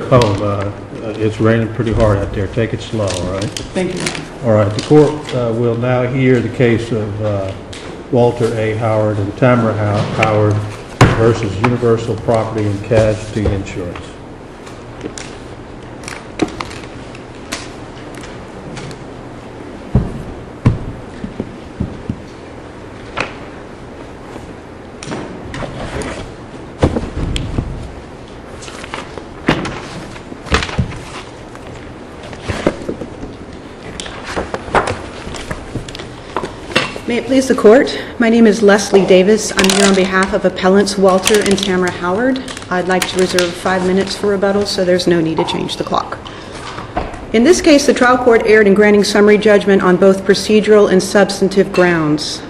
home. It's raining pretty hard out there. Take it slow, all right? Thank you. All right, the court will now hear the case of Walter A. Howard and Tamara Howard versus Universal Property and Casualty Insurance. May it please the Court, my name is Leslie Davis. I'm here on behalf of appellants Walter and Tamara Howard. I'd like to reserve 5 minutes for rebuttal, so there's no need to change the clock. In this case, the trial court erred in granting summary judgment on both procedural and substantive grounds.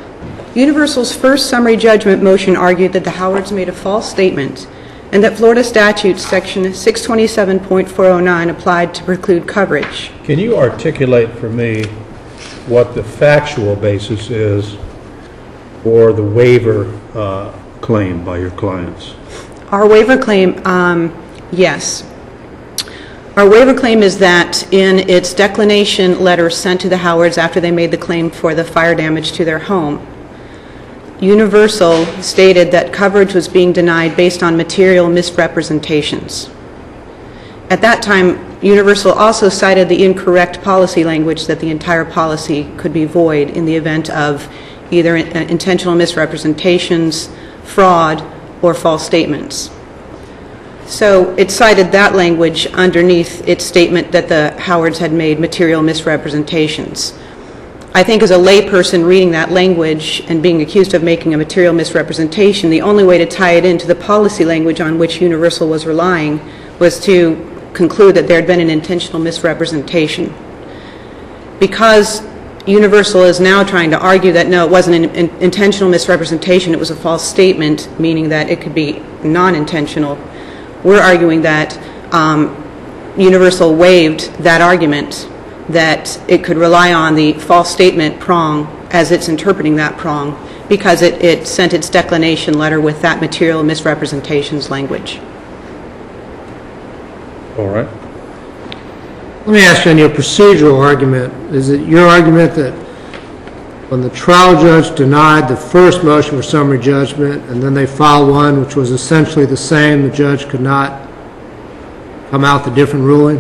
Universal's first summary judgment motion argued that the Howards made a false statement and that Florida statute section 627.409 applied to preclude coverage. Can you articulate for me what the factual basis is for the waiver claim by your clients? Our waiver claim, yes. Our waiver claim is that in its declination letter sent to the Howards after they made the claim for the fire damage to their home, Universal stated that coverage was being denied based on material misrepresentations. At that time, Universal also cited the incorrect policy language that the entire policy could be void in the event of either intentional misrepresentations, fraud, or false statements. So it cited that language underneath its statement that the Howards had made material misrepresentations. I think as a layperson reading that language and being accused of making a material misrepresentation, the only way to tie it into the policy language on which Universal was relying was to conclude that there had been an intentional misrepresentation. Because Universal is now trying to argue that no, it wasn't an intentional misrepresentation, it was a false statement, meaning that it could be non-intentional, we're arguing that Universal waived that argument, that it could rely on the false statement prong as it's interpreting that prong because it sent its declination letter with that material misrepresentations language. All right. Let me ask you on your procedural argument, is it your argument that when the trial judge denied the first motion for summary judgment and then they filed one which was essentially the same, the judge could not come out with a different ruling?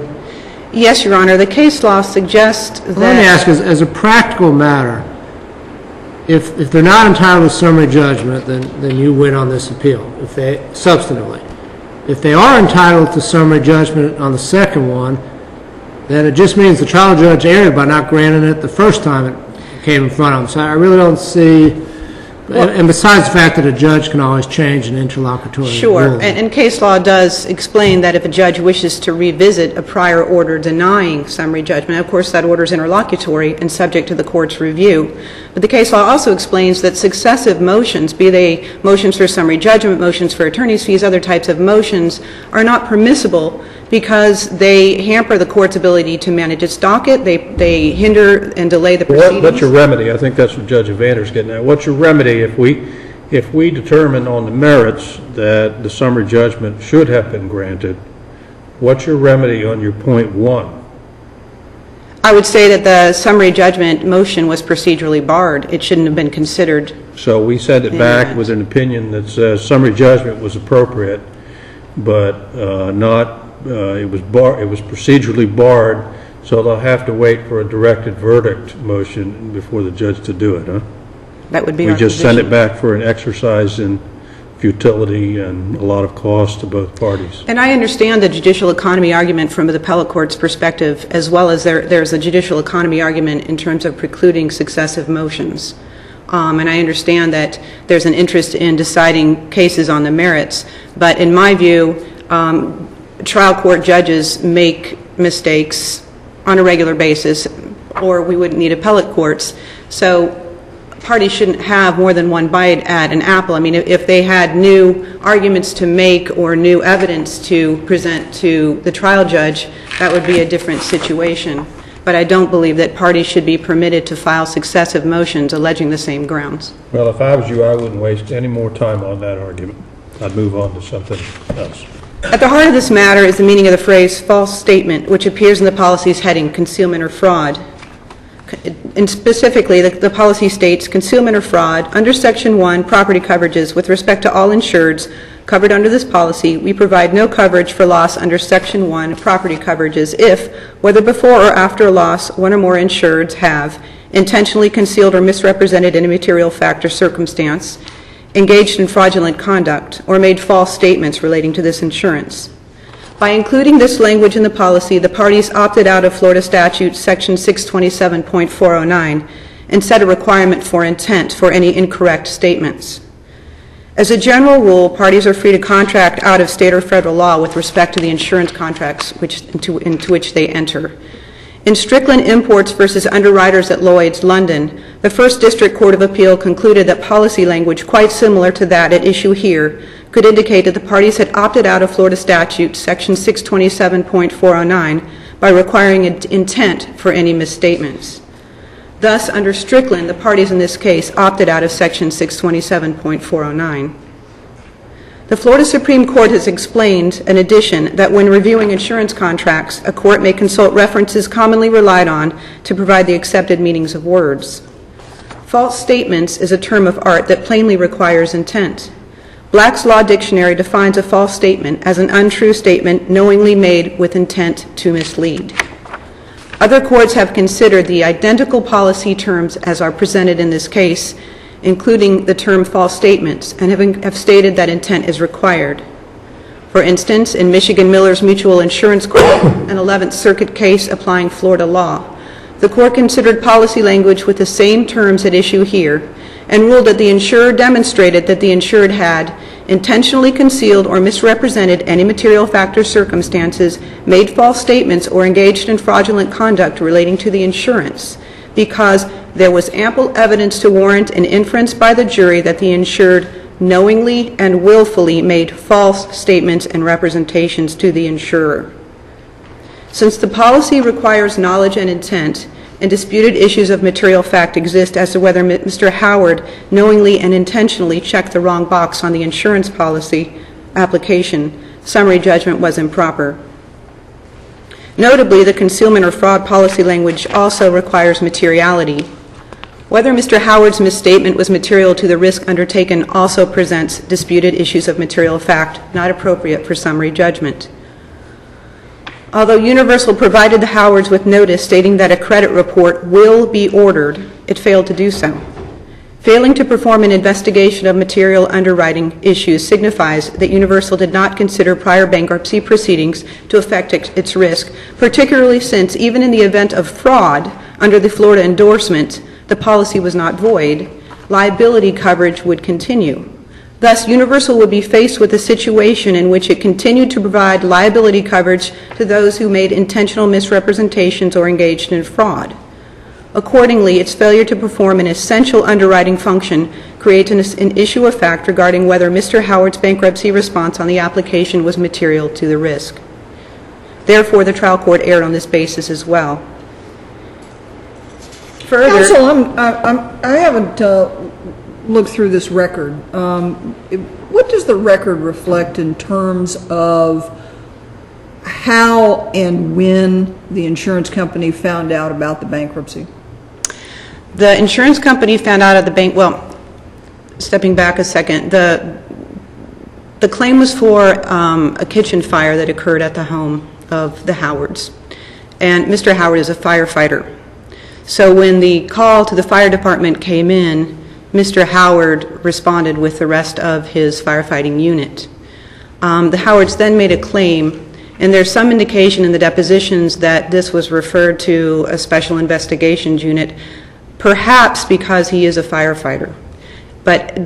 Yes, Your Honor. The case law suggests that... Let me ask, as a practical matter, if they're not entitled to summary judgment, then you win on this appeal, substantively. If they are entitled to summary judgment on the second one, then it just means the trial judge erred by not granting it the first time it came in front of them. So I really don't see... And besides the fact that a judge can always change an interlocutory Sure, ruling. and case law does explain that if a judge wishes to revisit a prior order denying summary judgment, of course that order is interlocutory and subject to the court's review. But the case law also explains that successive motions, be they motions for summary judgment, motions for attorney's fees, other types of motions, are not permissible because they hamper the court's ability to manage its docket. They hinder and delay the proceedings. What's your remedy? I think that's what Judge Evander's getting at. What's your remedy if we determine on the merits that the summary judgment should have been granted? What's your remedy on your point one? I would say that the summary judgment motion was procedurally barred. It shouldn't have been considered. So we send it back with an opinion that says summary judgment was appropriate, but it was procedurally barred, so they'll have to wait for a directed verdict motion before the judge to do it, huh? That would be our position. We just send it back for an exercise in futility and a lot of cost to both parties. And I understand the judicial economy argument from the appellate court's perspective, as well as there's a judicial economy argument in terms of precluding successive motions. And I understand that there's an interest in deciding cases on the merits, but in my view, trial court judges make mistakes on a regular basis, or we wouldn't need appellate courts. So parties shouldn't have more than one bite at an apple. I mean, if they had new arguments to make or new evidence to present to the trial judge, that would be a different situation. But I don't believe that parties should be permitted to file successive motions alleging the same grounds. Well, if I was you, I wouldn't waste any more time on that argument. I'd move on to something else. At the heart of this matter is the meaning of the phrase false statement, which appears in the policy's heading, concealment or fraud. And specifically, the policy states, concealment or fraud, under Section 1, property coverages, with respect to all insureds covered under this policy, we provide no coverage for loss under Section 1, property coverages, if, whether before or after a loss, one or more insureds have intentionally concealed or misrepresented any material fact or circumstance, engaged in fraudulent conduct, or made false statements relating to this insurance. By including this language in the policy, the parties opted out of Florida Statute Section 627.409 and set a requirement for intent for any incorrect statements. As a general rule, parties are free to contract out of state or federal law with respect to the insurance contracts into which they enter. In Strickland Imports versus Underwriters at Lloyd's, London, the First District Court of Appeal concluded that policy language quite similar to that at issue here could indicate that the parties had opted out of Florida Statute Section 627.409 by requiring intent for any misstatements. Thus, under Strickland, the parties in this case opted out of Section 627.409. The Florida Supreme Court has explained, in addition, that when reviewing insurance contracts, a court may consult references commonly relied on to provide the accepted meanings of words. False statements is a term of art that plainly requires intent. Black's Law Dictionary defines a false statement as an untrue statement knowingly made with intent to mislead. Other courts have considered the identical policy terms as are presented in this case, including the term false statements, and have stated that intent is required. For instance, in Michigan Miller's Mutual Insurance Court, an 11th Circuit case applying Florida law, the court considered policy language with the same terms at issue here and ruled that the insurer demonstrated that the insured had intentionally concealed or misrepresented any material fact or circumstances, made false statements, or engaged in fraudulent conduct relating to the insurance, because there was ample evidence to warrant an inference by the jury that the insured knowingly and willfully made false statements and representations to the insurer. Since the policy requires knowledge and intent, and disputed issues of material fact exist as to whether Mr. Howard knowingly and intentionally checked the wrong box on the insurance policy application, summary judgment was improper. Notably, the concealment or fraud policy language also requires materiality. Whether Mr. Howard's misstatement was material to the risk undertaken also presents disputed issues of material fact not appropriate for summary judgment. Although Universal provided the Howards with notice stating that a credit report will be ordered, it failed to do so. Failing to perform an investigation of material underwriting issues signifies that Universal did not consider prior bankruptcy proceedings to affect its risk, particularly since even in the event of fraud under the Florida endorsement, the policy was not void, liability coverage would continue. Thus, Universal would be faced with a situation in which it continued to provide liability coverage to those who made intentional misrepresentations or engaged in fraud. Accordingly, its failure to perform an essential underwriting function creates an issue of fact regarding whether Mr. Howard's bankruptcy response on the application was material to the risk. Therefore, the trial court erred on this basis as well. Further, Counsel, I haven't looked through this record. What does the record reflect in terms of how and when the insurance company found out about the bankruptcy? the insurance company found out at the bank, well, stepping back a second, the claim was for a kitchen fire that occurred at the home of the Howards. And Mr. Howard is a firefighter. So when the call to the fire department came in, Mr. Howard responded with the rest of his firefighting unit. The Howards then made a claim, and there's some indication in the depositions that this was referred to a special investigations unit, perhaps because he is a firefighter. But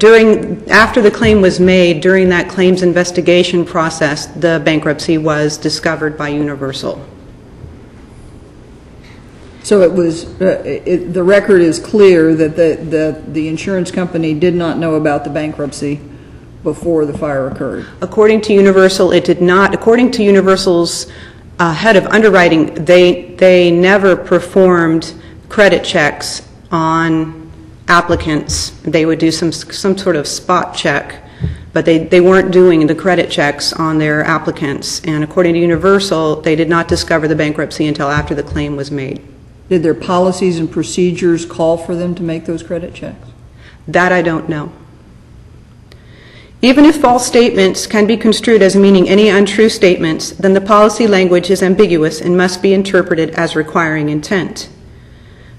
after the claim was made, during that claims investigation process, the bankruptcy was discovered by Universal. So it was, the record is clear that the insurance company did not know about the bankruptcy before the fire occurred. According to Universal, it did not. According to Universal's head of underwriting, they never performed credit checks on applicants. They would do some sort of spot check but they weren't doing the credit checks on their applicants. And according to Universal, they did not discover the bankruptcy until after the claim was made. Did their policies and procedures call for them to make those credit checks? That I don't know. Even if false statements can be construed as meaning any untrue statements, then the policy language is ambiguous and must be interpreted as requiring intent.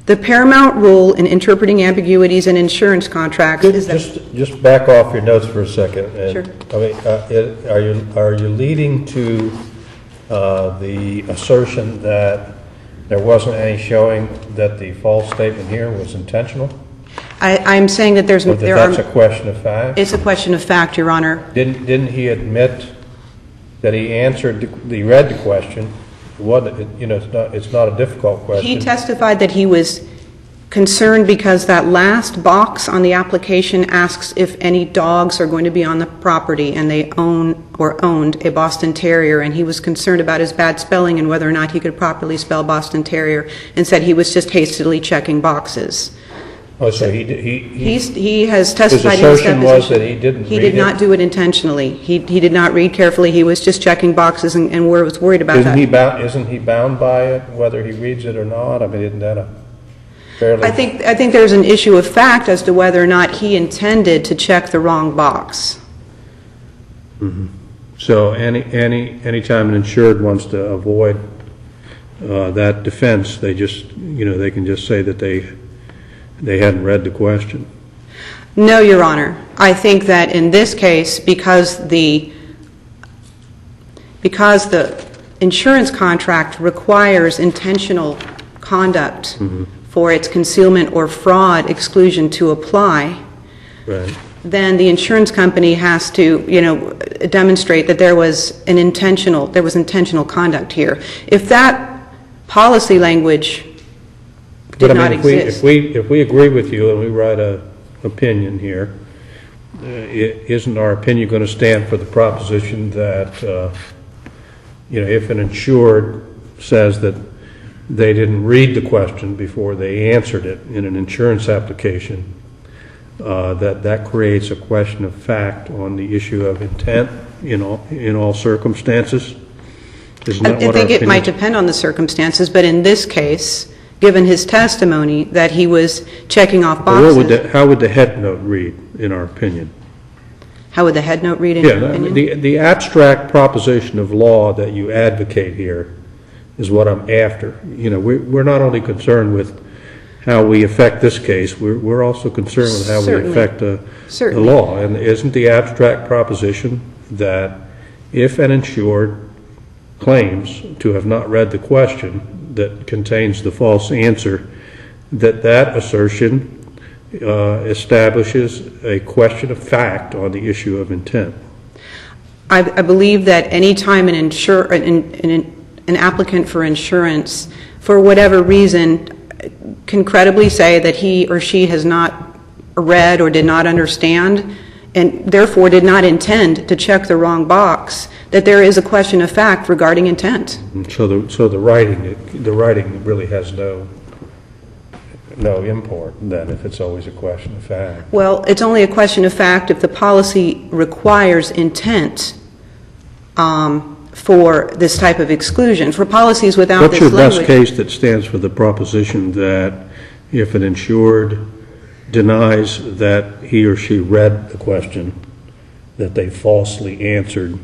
The paramount rule in interpreting ambiguities in insurance contracts is that... Just back off your notes for a second. And, Sure. I mean, are you leading to the assertion that there wasn't any showing that the false statement here was intentional? I'm saying that Or that that's a question of fact? It's a question of fact, Your Honor. Didn't he admit that he read the question? It wasn't, you know, it's not a difficult question. He testified that he was concerned because that last box on the application asks if any dogs are going to be on the property, and they own or owned a Boston Terrier, and he was concerned about his bad spelling and whether or not he could properly spell Boston Terrier, and said he was just hastily checking boxes. Oh, so he has testified in his assertion deposition. was that he didn't He read did it? not do it intentionally. He did not read carefully. He was just checking boxes and was worried about that. Isn't he bound by it, whether he reads it or not? I mean, isn't that a fairly... I think there's an issue of fact as to whether or not he intended to check the wrong box. Mm-hmm. So anytime an insured wants to avoid that defense, they just, you know, they can just say that they hadn't read the question. No, Your Honor. I think that in this case, because the insurance contract requires intentional conduct for its concealment or fraud exclusion to apply, Right. then the insurance company has to, you know, demonstrate that there was intentional conduct here. If that policy language did not exist. If we agree with you and we write an opinion here, isn't our opinion going to stand for the proposition that, you know, if an insured says that they didn't read the question before they answered it in an insurance application, that creates a question of fact on the issue of intent in all circumstances? Isn't that I what think our it might opinion- depend on the circumstances, but in this case, given his testimony that he was checking off Well, boxes. how would the head note read, in our opinion? How would the head note read in your opinion? The abstract proposition of law that you advocate here is what I'm after. You know, we're not only concerned with how we affect this case, we're also concerned with how we Certainly. affect the Certainly. law. And isn't the abstract proposition that if an insured claims to have not read the question that contains the false answer, that assertion establishes a question of fact on the issue of intent? I believe that any time an applicant for insurance, for whatever reason, can credibly say that he or she has not read or did not understand, and therefore did not intend to check the wrong box, that there is a question of fact regarding intent. So the writing really has no import then, if it's always a question of fact. Well, it's only a question of fact if the policy requires intent for this type of exclusion. For policies without What's this your language... best case that stands for the proposition that if an insured denies that he or she read the question, that they falsely answered,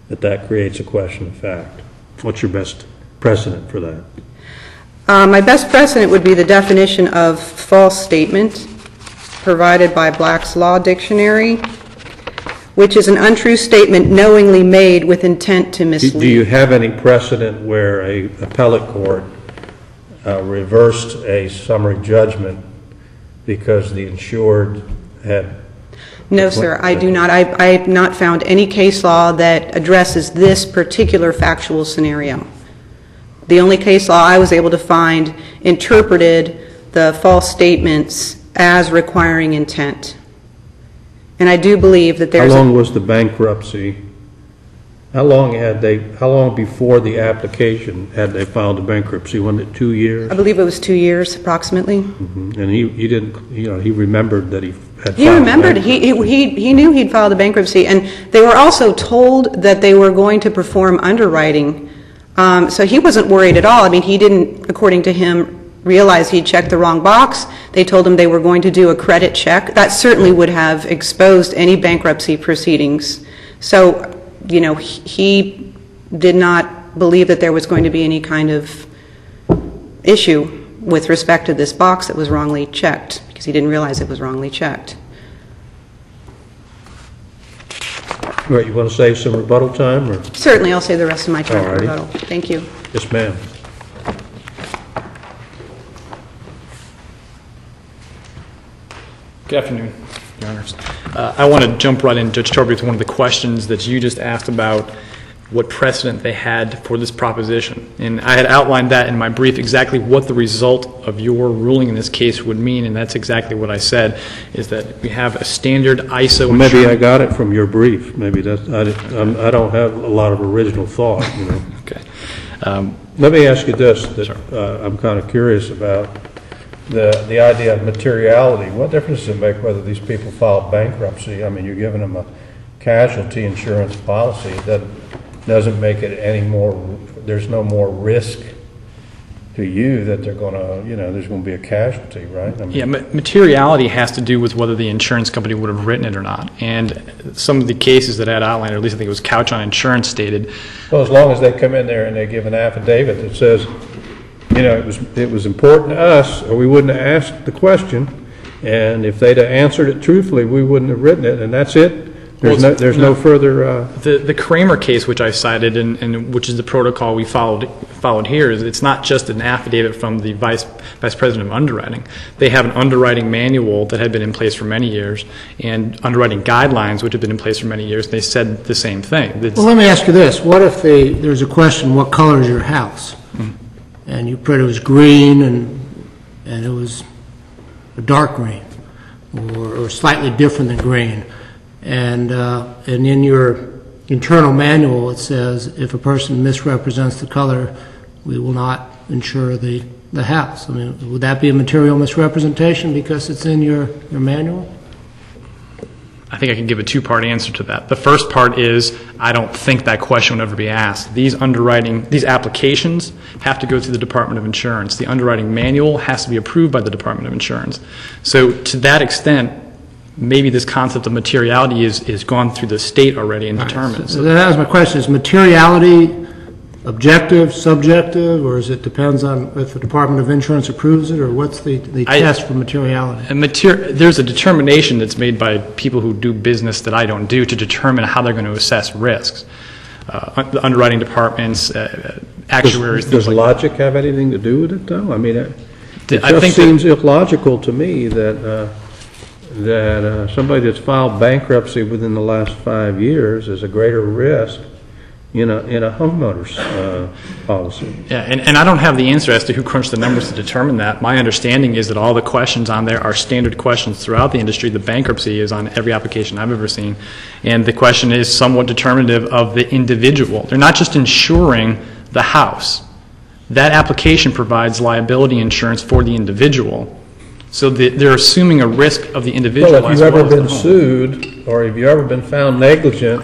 that creates a question of fact? What's your best precedent for that? My best precedent would be the definition of false statement provided by Black's Law Dictionary, which is an untrue statement knowingly made with intent to mislead. Do you have any precedent where a appellate court reversed a summary judgment because the insured had... No, sir, I do not. I have not found any case law that addresses this particular factual scenario. The only case law I was able to find interpreted the false statements as requiring intent. And I do believe that there's... How long was the bankruptcy How long before the application had they filed the bankruptcy? Wasn't it 2 years? I believe it was 2 years approximately. And he didn't, he remembered that he had filed He remembered, the he knew he'd filed a bankruptcy, and they were also told that they were going to perform underwriting. So he wasn't worried at all. I mean, he didn't, according to him, realize he'd checked the wrong box. They told him they were going to do a credit check. That certainly would have exposed any bankruptcy proceedings. So, he did not believe that there was going to be any kind of issue with respect to this box that was wrongly checked, because he didn't realize it was wrongly checked. Right, you want to save some rebuttal time, or? Certainly, I'll save the rest of my time for Alrighty. rebuttal. Thank you. Yes, ma'am. Good afternoon, Your Honors. I want to jump right in, Judge Torby, with one of the questions that you just asked about what precedent they had for this proposition. And I had outlined that in my brief, exactly what the result of your ruling in this case would mean, and that's exactly what I said, is that we have a standard ISO Well, maybe I insurance. got it from your brief. Maybe that's, I don't have a lot of original thought, Okay. Let me ask you this, that I'm kind of curious about. The idea of materiality. What difference does it make whether these people file bankruptcy? I mean, you're giving them a casualty insurance policy that doesn't make it any more, there's no more risk to you that they're going to, there's going to be a casualty, right? I mean, Yeah, materiality has to do with whether the insurance company would have written it or not. And some of the cases that I had outlined, or at least I think it was Couch on Insurance, stated. Well, as long as they come in there and they give an affidavit that says, it was important to us, or we wouldn't have asked the question, and if they'd have answered it truthfully, we wouldn't have written it, and that's it. There's no further. The Kramer case, which I cited, and which is the protocol we followed here, is it's not just an affidavit from the vice president of underwriting. They have an underwriting manual that had been in place for many years, and underwriting guidelines which have been in place for many years. They said the same thing. Well, let me ask you this. What if there's a question, what color is your house? And you put it was green, and it was a dark green, or slightly different than green. And in your internal manual, it says, if a person misrepresents the color, we will not insure the house. I mean, would that be a material misrepresentation because it's in your manual? I think I can give a two-part answer to that. The first part is, I don't think that question would ever be asked. These applications have to go through the Department of Insurance. The underwriting manual has to be approved by the Department of Insurance. So to that extent, maybe this concept of materiality is gone through the state already and determined. So that was my question. Is materiality objective, subjective, or is it depends on if the Department of Insurance approves it, or what's the test for materiality? There's a determination that's made by people who do business that I don't do to determine how they're going to assess risks. The underwriting departments, actuaries. Does logic have anything to do with it, though? I mean, it I just think seems illogical to me that somebody that's filed bankruptcy within the last 5 years is a greater risk in a homeowner's policy. Yeah, and I don't have the answer as to who crunched the numbers to determine that. My understanding is that all the questions on there are standard questions throughout the industry. The bankruptcy is on every application I've ever seen. And the question is somewhat determinative of the individual. They're not just insuring the house. That application provides liability insurance for the individual. So they're assuming a risk of the individual. Well, if you've as well ever as the been home. sued, or if you've ever been found negligent,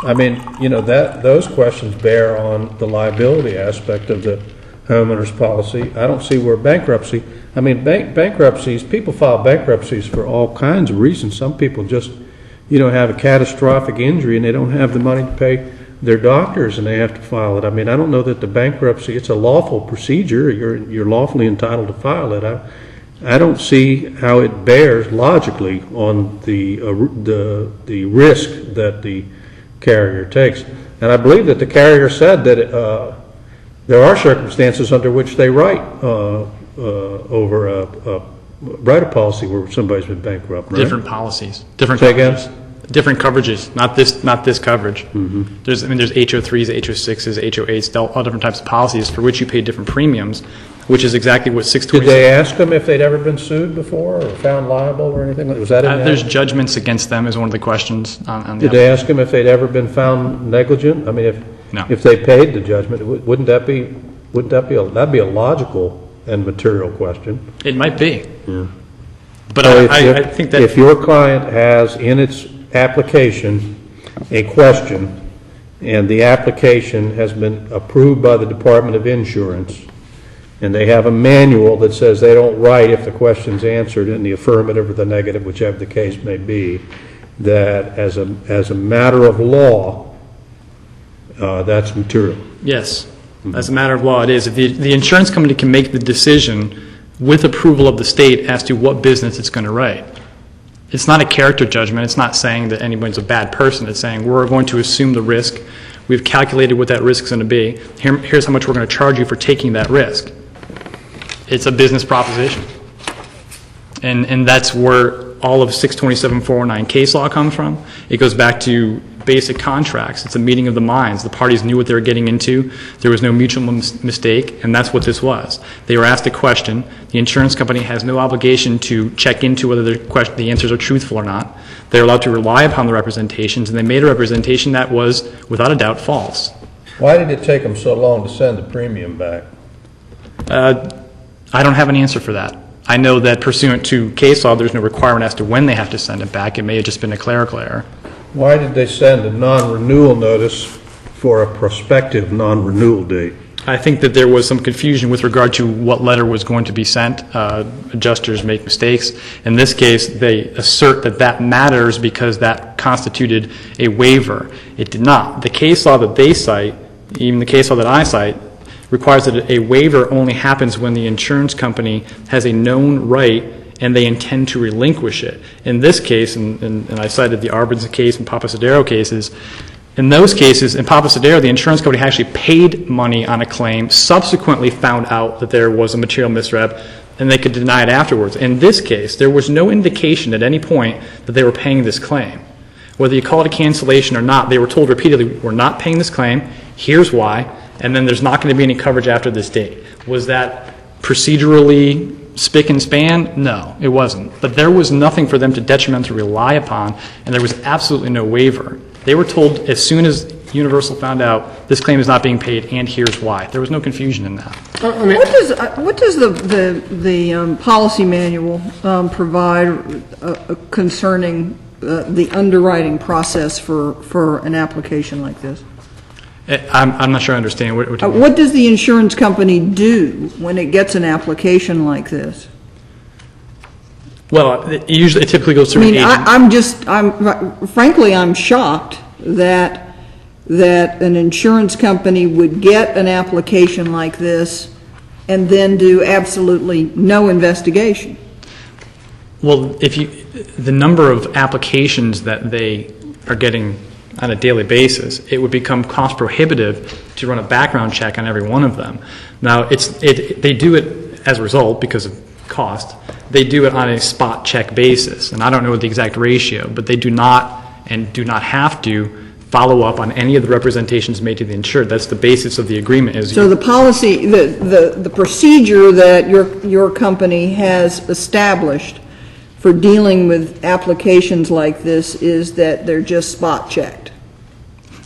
I mean, those questions bear on the liability aspect of the homeowner's policy. I don't see where bankruptcy, I mean, bankruptcies, people file bankruptcies for all kinds of reasons. Some people just, have a catastrophic injury and they don't have the money to pay their doctors and they have to file it. I mean, I don't know that the bankruptcy, it's a lawful procedure. You're lawfully entitled to file it. I don't see how it bears logically on the risk that the carrier takes. And I believe that the carrier said that there are circumstances under which they write over a policy where somebody's been bankrupt, right? Different policies, different Say again? coverages. Different coverages, not this coverage. Mm-hmm. There's HO3s, HO6s, HO8s, all different types of policies for which you pay different premiums. which is exactly what Did 626... they ask them if they'd ever been sued before or found liable or anything? Was that in There's there? judgments against them is one of the questions on the... Did they ask them if they'd ever been found negligent? I mean, No. if they paid the judgment, wouldn't that be a logical and material question? It might be. But So I think that... if your client has in its application a question, and the application has been approved by the Department of Insurance, and they have a manual that says they don't write if the question's answered in the affirmative or the negative, whichever the case may be, that as a matter of law, that's material. Yes. As a matter of law, it is. If the insurance company can make the decision with approval of the state as to what business it's going to write. It's not a character judgment. It's not saying that anybody's a bad person. It's saying we're going to assume the risk. We've calculated what that risk is going to be. Here's how much we're going to charge you for taking that risk. It's a business proposition. And that's where all of 627-409 case law comes from. It goes back to basic contracts. It's a meeting of the minds. The parties knew what they were getting into. There was no mutual mistake, and that's what this was. They were asked a question. The insurance company has no obligation to check into whether the answers are truthful or not. They're allowed to rely upon the representations, and they made a representation that was, without a doubt, false. Why did it take them so long to send the premium back? I don't have an answer for that. I know that pursuant to case law, there's no requirement as to when they have to send it back. It may have just been a clerical error. Why did they send a non-renewal notice for a prospective non-renewal date? I think that there was some confusion with regard to what letter was going to be sent. Adjusters make mistakes. In this case, they assert that that matters because that constituted a waiver. It did not. The case law that they cite, even the case law that I cite, requires that a waiver only happens when the insurance company has a known right and they intend to relinquish it. In this case, and I cited the Arbinson case and Papasadero cases, in those cases, in Papasadero, the insurance company actually paid money on a claim, subsequently found out that there was a material misrep, and they could deny it afterwards. In this case, there was no indication at any point that they were paying this claim. Whether you call it a cancellation or not, they were told repeatedly, we're not paying this claim, here's why, and then there's not going to be any coverage after this date. Was that procedurally spick and span? No, it wasn't. But there was nothing for them to detrimentally rely upon, and there was absolutely no waiver. They were told as soon as Universal found out this claim is not being paid, and here's why. There was no confusion in that. What does the policy manual provide concerning the underwriting process for an application like this? I'm not sure I understand. What do you mean? What does the insurance company do when it gets an application like this? Well, it typically goes through an agent. Frankly, I'm shocked that an insurance company would get an application like this and then do absolutely no investigation. Well, the number of applications that they are getting on a daily basis, it would become cost prohibitive to run a background check on every one of them. Now, they do it as a result because of cost. They do it on a spot check basis, and I don't know the exact ratio, but they do not and do not have to follow up on any of the representations made to the insured. That's the basis of the agreement. So the policy, the procedure that your company has established for dealing with applications like this is that they're just spot checked.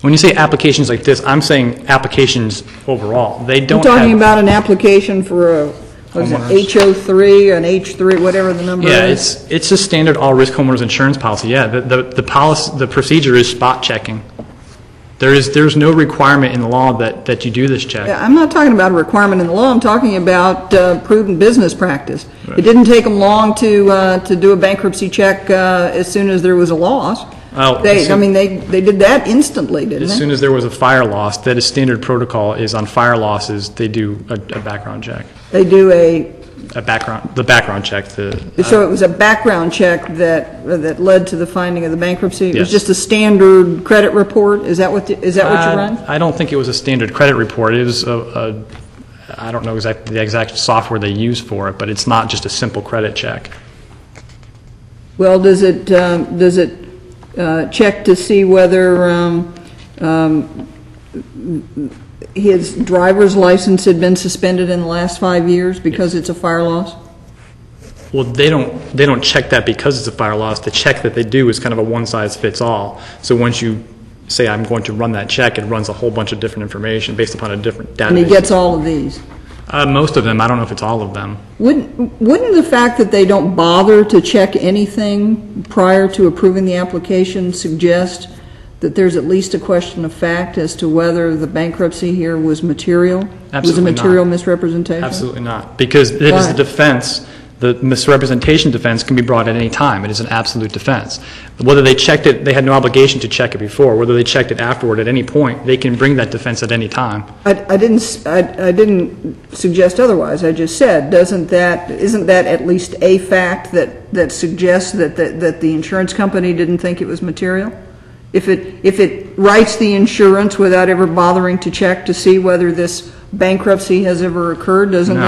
When you say applications like this, I'm saying applications overall. They don't I'm talking have, about an application for a HO3, an H3, whatever the number is. Yeah, it's a standard all-risk homeowners insurance policy. Yeah, the procedure is spot checking. There's no requirement in the law that you do this check. Yeah, I'm not talking about a requirement in the law. I'm talking about prudent business practice. Right. It didn't take them long to do a bankruptcy check as soon as there was a loss. Oh, they did that instantly, didn't they? As soon as there was a fire loss, that is standard protocol is on fire losses, they do a background check. They do the background check. So it was a background check that led to the finding of the bankruptcy? It Yes. was just a standard credit report? Is that what you run? I don't think it was a standard credit report. It was I don't know exactly the exact software they use for it, but it's not just a simple credit check. Well, does it check to see whether his driver's license had been suspended in the last 5 years because it's a fire loss? Well, they don't check that because it's a fire loss. The check that they do is kind of a one-size-fits-all. So once you say, I'm going to run that check, it runs a whole bunch of different information based upon a different database. And he gets all of these? Most of them. I don't know if it's all of them. Wouldn't the fact that they don't bother to check anything prior to approving the application suggest that there's at least a question of fact as to whether the bankruptcy here was material? Absolutely was a material not. Misrepresentation? Absolutely not. Because it is a defense. The misrepresentation defense can be brought at any time. It is an absolute defense. Whether they checked it, they had no obligation to check it before. Whether they checked it afterward at any point, they can bring that defense at any time. I didn't suggest otherwise. I just said, isn't that at least a fact that suggests that the insurance company didn't think it was material? If it writes the insurance without ever bothering to check to see whether this bankruptcy has ever occurred, isn't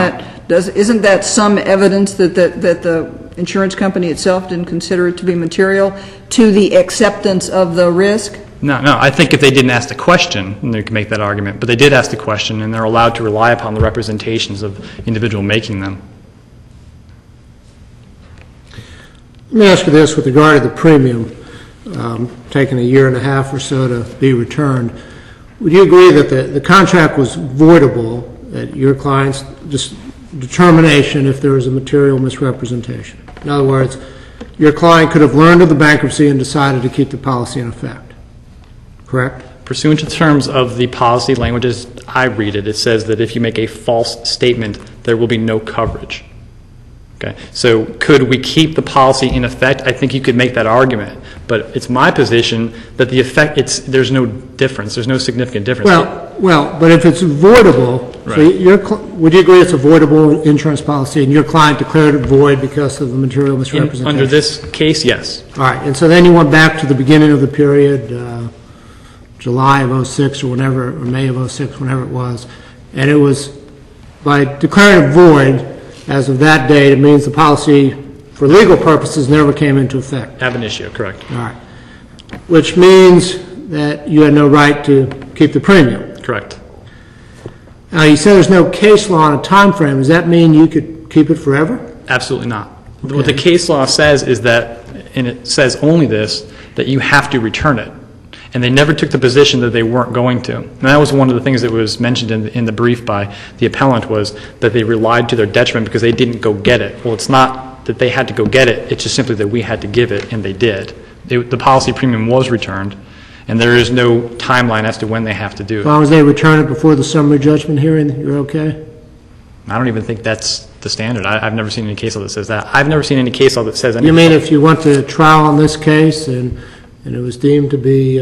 that some evidence that the insurance company itself didn't consider it to be material to the acceptance of the risk? No. I think if they didn't ask the question, then they could make that argument. But they did ask the question, and they're allowed to rely upon the representations of the individual making them. Let me ask you this with regard to the premium, taking a year and a half or so to be returned. Would you agree that the contract was voidable at your client's determination if there was a material misrepresentation? In other words, your client could have learned of the bankruptcy and decided to keep the policy in effect, correct? Pursuant to the terms of the policy language as I read it, it says that if you make a false statement, there will be no coverage. Okay. So could we keep the policy in effect? I think you could make that argument. But it's my position that the effect, there's no difference. There's no significant difference. Well, but if it's voidable, right. So would you agree it's a voidable insurance policy and your client declared it void because of the material misrepresentation? Under this case, yes. All right. And so then you went back to the beginning of the period, July of 06 or whenever, or May of 06, whenever it was, and it was, by declaring it void, as of that date, it means the policy, for legal purposes, never came into effect. Ab initio, correct. All right. Which means that you had no right to keep the premium. Correct. Now, you said there's no case law on a time frame. Does that mean you could keep it forever? Absolutely not. Okay. What the case law says is that, and it says only this, that you have to return it. And they never took the position that they weren't going to. And that was one of the things that was mentioned in the brief by the appellant, was that they relied to their detriment because they didn't go get it. Well, it's not that they had to go get it. It's just simply that we had to give it, and they did. The policy premium was returned, and there is no timeline as to when they have to do it. As long as they return it before the summary judgment hearing, you're okay? I don't even think that's the standard. I've never seen any case law that says that. I've never seen any case law that says anything. You mean if you went to trial on this case and it was deemed to be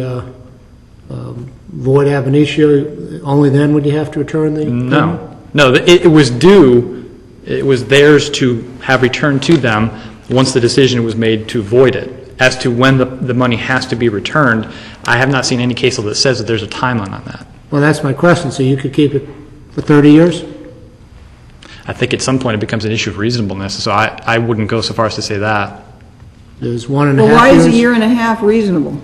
void ab initio, only then would you have to return the premium? No, it was due. It was theirs to have returned to them once the decision was made to void it. As to when the money has to be returned, I have not seen any case law that says that there's a timeline on that. Well, that's my question. So you could keep it for 30 years? I think at some point it becomes an issue of reasonableness, so I wouldn't go so far as to say that. There's 1.5 years? Well, why is a year and a half reasonable?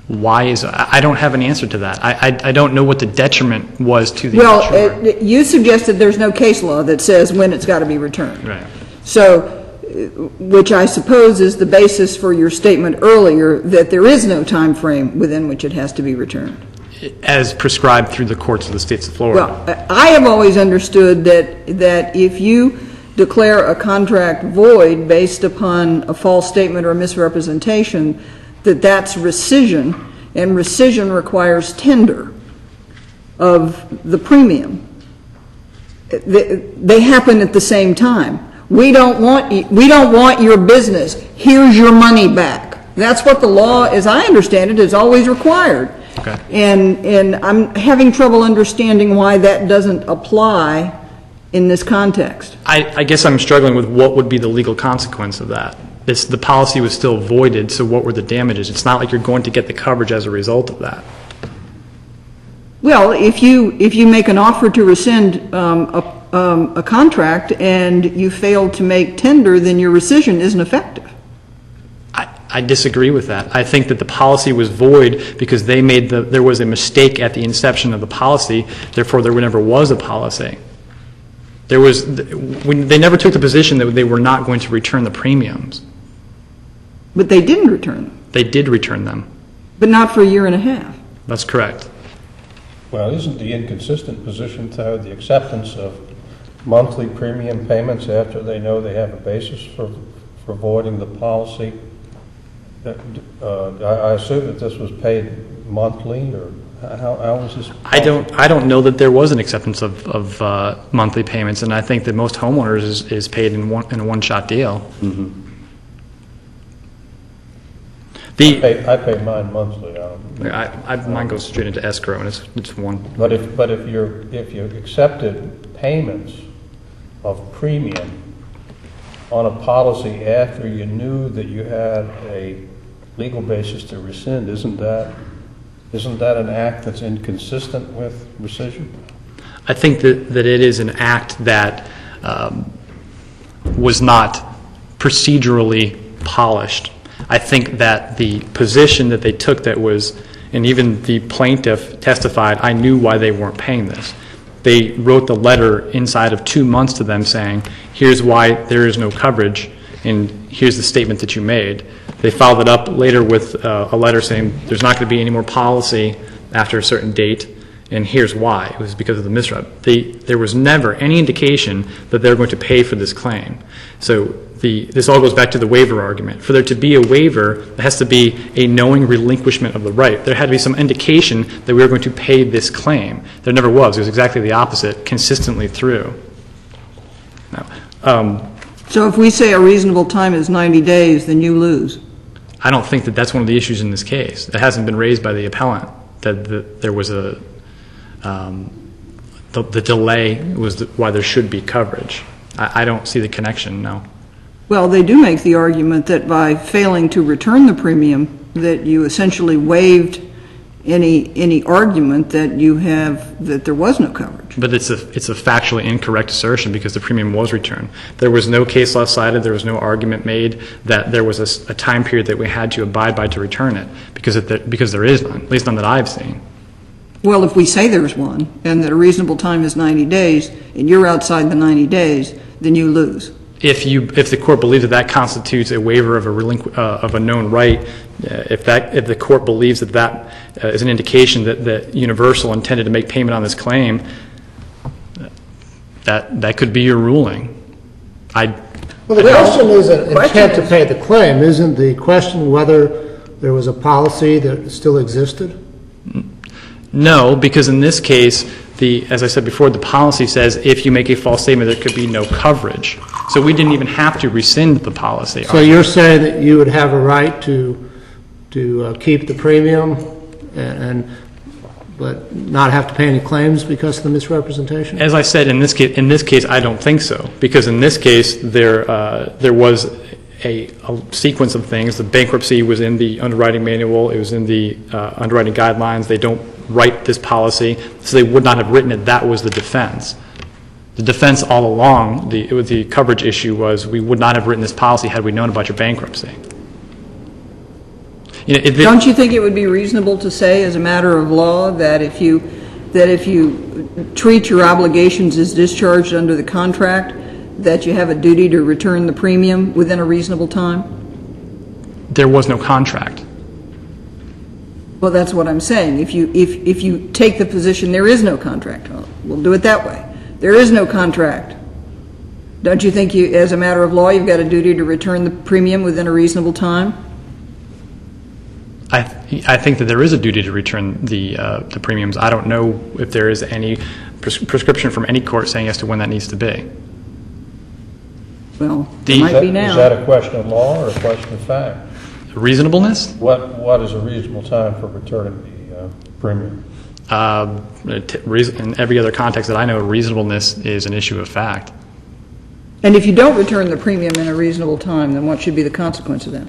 Why is, I don't have an answer to that. I don't know what the detriment was to the insurer. Well, you suggested there's no case law that says when it's got to be returned. Right. So, which I suppose is the basis for your statement earlier that there is no time frame within which it has to be returned. As prescribed through the courts of the states of Florida. Well, I have always understood that if you declare a contract void based upon a false statement or a misrepresentation, that's rescission, and rescission requires tender of the premium. They happen at the same time. We don't want your business. Here's your money back. That's what the law, as I understand it, has always required. Okay. And I'm having trouble understanding why that doesn't apply in this context. I guess I'm struggling with what would be the legal consequence of that. The policy was still voided, so what were the damages? It's not like you're going to get the coverage as a result of that. Well, if you make an offer to rescind a contract and you fail to make tender, then your rescission isn't effective. I disagree with that. I think that the policy was void because there was a mistake at the inception of the policy, therefore there never was a policy. They never took the position that they were not going to return the premiums. But they didn't return them. They did return them. But not for a year and a half. That's correct. Well, isn't the inconsistent position to have the acceptance of monthly premium payments after they know they have a basis for voiding the policy? I assume that this was paid monthly, or how was this? I don't know that there was an acceptance of monthly payments, and I think that most homeowners is paid in a one-shot deal. Mm-hmm. I pay mine monthly. Mine goes straight into escrow, and it's one. But if you accepted payments of premium on a policy after you knew that you had a legal basis to rescind, isn't that an act that's inconsistent with rescission? I think that it is an act that was not procedurally polished. I think that the position that they took and even the plaintiff testified, I knew why they weren't paying this. They wrote the letter inside of 2 months to them saying, here's why there is no coverage, and here's the statement that you made. They followed it up later with a letter saying there's not going to be any more policy after a certain date, and here's why. It was because of the misrep. There was never any indication that they were going to pay for this claim. So this all goes back to the waiver argument. For there to be a waiver, there has to be a knowing relinquishment of the right. There had to be some indication that we were going to pay this claim. There never was. It was exactly the opposite, consistently through. So if we say a reasonable time is 90 days, then you lose. I don't think that that's one of the issues in this case. It hasn't been raised by the appellant that there was the delay was why there should be coverage. I don't see the connection, no. Well, they do make the argument that by failing to return the premium, that you essentially waived any argument that there was no coverage. But it's a factually incorrect assertion because the premium was returned. There was no case law cited. There was no argument made that there was a time period that we had to abide by to return it because there is none, at least none that I've seen. Well, if we say there's one and that a reasonable time is 90 days and you're outside the 90 days, then you lose. If the court believes that constitutes a waiver of a known right, if the court believes that is an indication that Universal intended to make payment on this claim, that could be your ruling. Well, the question isn't intent to pay the claim. Isn't the question whether there was a policy that still existed? No, because in this case, as I said before, the policy says if you make a false statement, there could be no coverage. So we didn't even have to rescind the policy. So you're saying that you would have a right to keep the premium but not have to pay any claims because of the misrepresentation? As I said, in this case, I don't think so, because in this case there was a sequence of things. The bankruptcy was in the underwriting manual. It was in the underwriting guidelines. They don't write this policy, so they would not have written it. That was the defense. The defense all along, the coverage issue was we would not have written this policy had we known about your bankruptcy. Don't you think it would be reasonable to say as a matter of law that if you treat your obligations as discharged under the contract, that you have a duty to return the premium within a reasonable time? There was no contract. Well, that's what I'm saying. If you take the position there is no contract, we'll do it that way. There is no contract. Don't you think as a matter of law, you've got a duty to return the premium within a reasonable time? I think that there is a duty to return the premiums. I don't know if there is any prescription from any court saying as to when that needs to be. Well, it might be now. Is that a question of law or a question of fact? Reasonableness? What is a reasonable time for returning the premium? In every other context that I know, reasonableness is an issue of fact. And if you don't return the premium in a reasonable time, then what should be the consequence of that?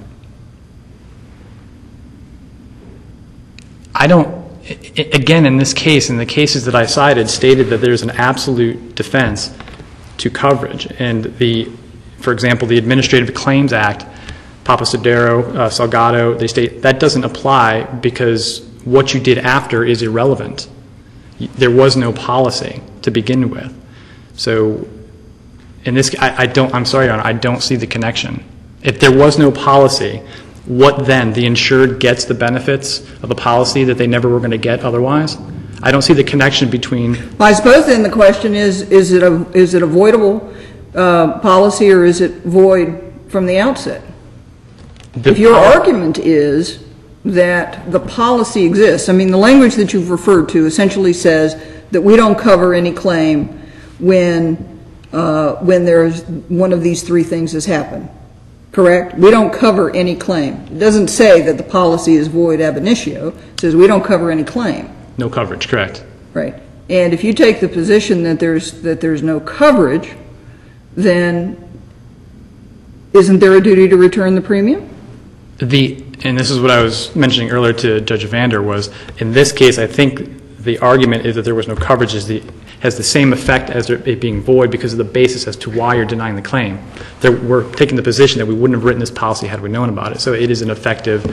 Again, in this case, in the cases that I cited, stated that there's an absolute defense to coverage. And for example, the Administrative Claims Act, Papasadero, Salgado, they state that doesn't apply because what you did after is irrelevant. There was no policy to begin with. So in this, I'm sorry, Your Honor, I don't see the connection. If there was no policy, what then? The insured gets the benefits of a policy that they never were going to get otherwise? I don't see the connection between... Well, I suppose then the question is it a voidable policy, or is it void from the outset? If your argument is that the policy exists, I mean, the language that you've referred to essentially says that we don't cover any claim when there's one of these three things has happened. Correct? We don't cover any claim. It doesn't say that the policy is void ab initio. It says we don't cover any claim. No coverage, correct. Right. And if you take the position that there's no coverage, then isn't there a duty to return the premium? And this is what I was mentioning earlier to Judge Evander, was in this case, I think the argument is that there was no coverage has the same effect as it being void because of the basis as to why you're denying the claim. We're taking the position that we wouldn't have written this policy had we known about it. So it is an effective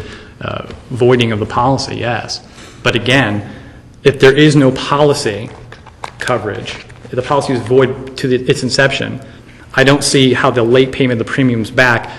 voiding of the policy, yes. But again, if there is no policy coverage, if the policy is void to its inception, I don't see how the late payment of the premiums back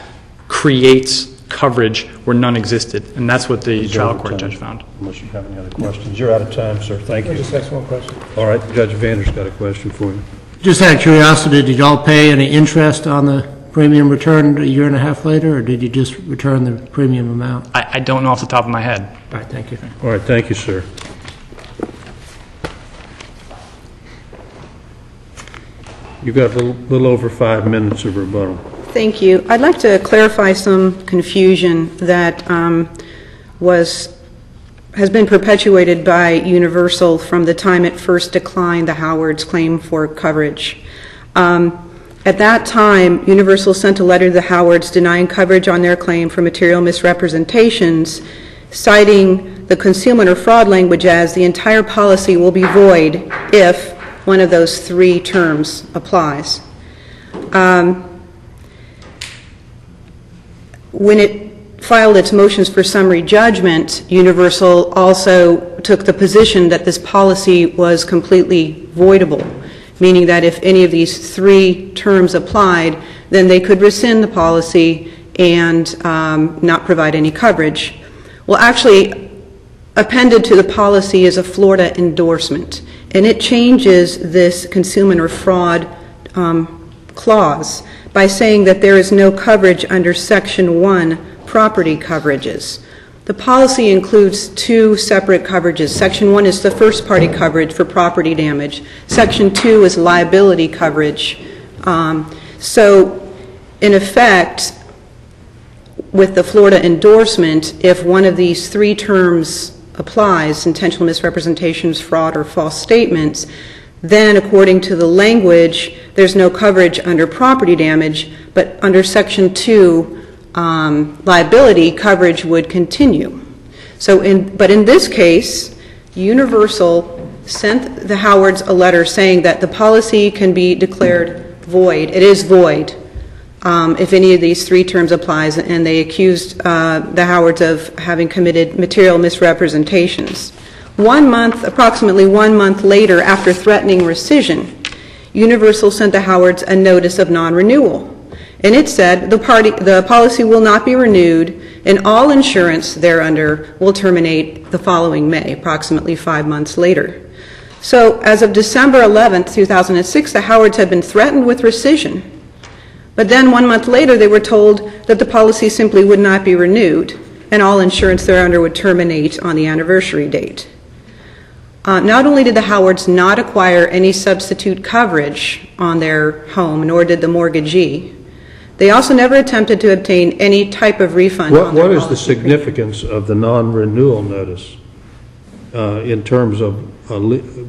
creates coverage where none existed. And that's what the trial court judge found. Unless you have any other questions. You're out of time, sir. Thank you. I'll just ask one question. All right, Judge Vander's got a question for you. Just out of curiosity, did y'all pay any interest on the premium returned a year and a half later, or did you just return the premium amount? I don't know off the top of my head. All right, thank you. All right, thank you, sir. You've got a little over 5 minutes of rebuttal. Thank you. I'd like to clarify some confusion that has been perpetuated by Universal from the time it first declined the Howard's claim for coverage. At that time, Universal sent a letter to the Howards denying coverage on their claim for material misrepresentations, citing the concealment or fraud language as the entire policy will be void if one of those three terms applies. When it filed its motions for summary judgment, Universal also took the position that this policy was completely voidable, meaning that if any of these three terms applied, then they could rescind the policy and not provide any coverage. Well, actually, appended to the policy is a Florida endorsement, and it changes this concealment or fraud clause by saying that there is no coverage under Section 1 property coverages. The policy includes two separate coverages. Section 1 is the first party coverage for property damage. Section 2 is liability coverage. So, in effect, with the Florida endorsement, if one of these three terms applies, intentional misrepresentations, fraud, or false statements, then according to the language, there's no coverage under property damage, but under Section 2, liability coverage would continue. But in this case, Universal sent the Howards a letter saying that the policy can be declared void. It is void if any of these three terms applies, and they accused the Howards of having committed material misrepresentations. Approximately 1 month later, after threatening rescission, Universal sent the Howards a notice of non-renewal. And it said the policy will not be renewed and all insurance thereunder will terminate the following May, approximately 5 months later. So as of December 11th, 2006, the Howards had been threatened with rescission. But then 1 month later, they were told that the policy simply would not be renewed and all insurance thereunder would terminate on the anniversary date. Not only did the Howards not acquire any substitute coverage on their home, nor did the mortgagee, they also never attempted to obtain any type of refund on their What is policy. the significance of the non-renewal notice in terms of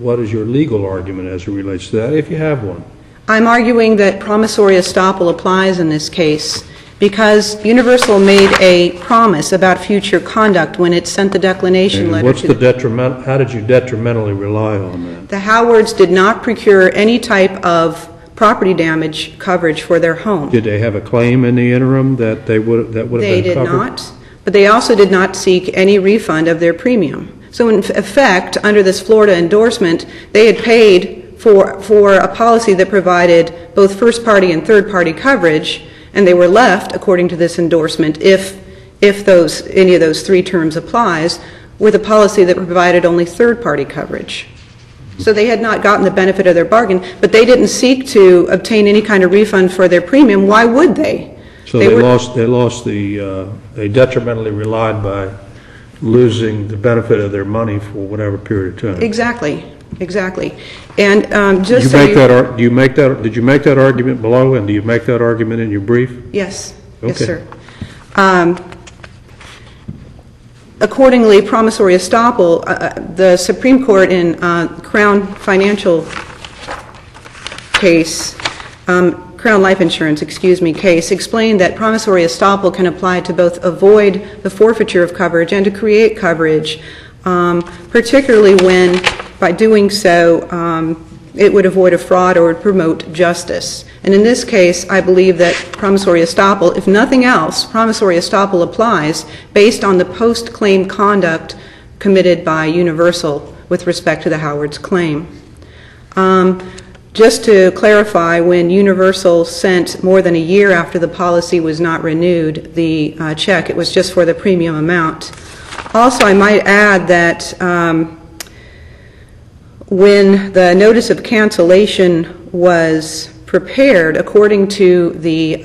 what is your legal argument as it relates to that, if you have one? I'm arguing that promissory estoppel applies in this case because Universal made a promise about future conduct when it sent the declination And letter what's to the detriment? How did you detrimentally rely on that? The Howards did not procure any type of property damage coverage for their home. Did they have a claim in the interim that that would have been covered? They did not, but they also did not seek any refund of their premium. So in effect, under this Florida endorsement, they had paid for a policy that provided both first-party and third-party coverage, and they were left, according to this endorsement, if any of those three terms applies, with a policy that provided only third-party coverage. So they had not gotten the benefit of their bargain, but they didn't seek to obtain any kind of refund for their premium. Why would they? So they detrimentally relied by losing the benefit of their money for whatever period of time. Exactly. And Did you make that argument below, and do you make that argument in your brief? Yes. Okay. Yes, sir. Accordingly, promissory estoppel, the Supreme Court in Crown Financial case, Crown Life Insurance, case, explained that promissory estoppel can apply to both avoid the forfeiture of coverage and to create coverage, particularly when, by doing so, it would avoid a fraud or would promote justice. And in this case, I believe that promissory estoppel, if nothing else, promissory estoppel applies based on the post-claim conduct committed by Universal with respect to the Howard's claim. Just to clarify, when Universal sent more than a year after the policy was not renewed the check, it was just for the premium amount. Also, I might add that when the notice of cancellation was prepared, according to the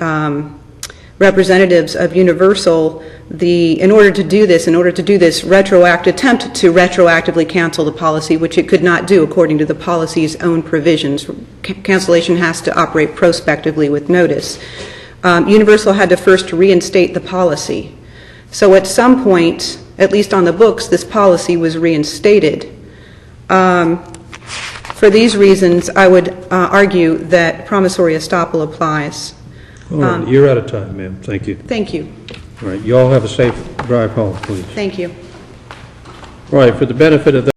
representatives of Universal, in order to do this, attempt to retroactively cancel the policy, which it could not do according to the policy's own provisions. Cancellation has to operate prospectively with notice. Universal had to first reinstate the policy. So at some point, at least on the books, this policy was reinstated. For these reasons, I would argue that promissory estoppel applies. All right, you're out of time, ma'am. Thank you. Thank you. All right, you all have a safe drive home, please. Thank you. All right, for the benefit of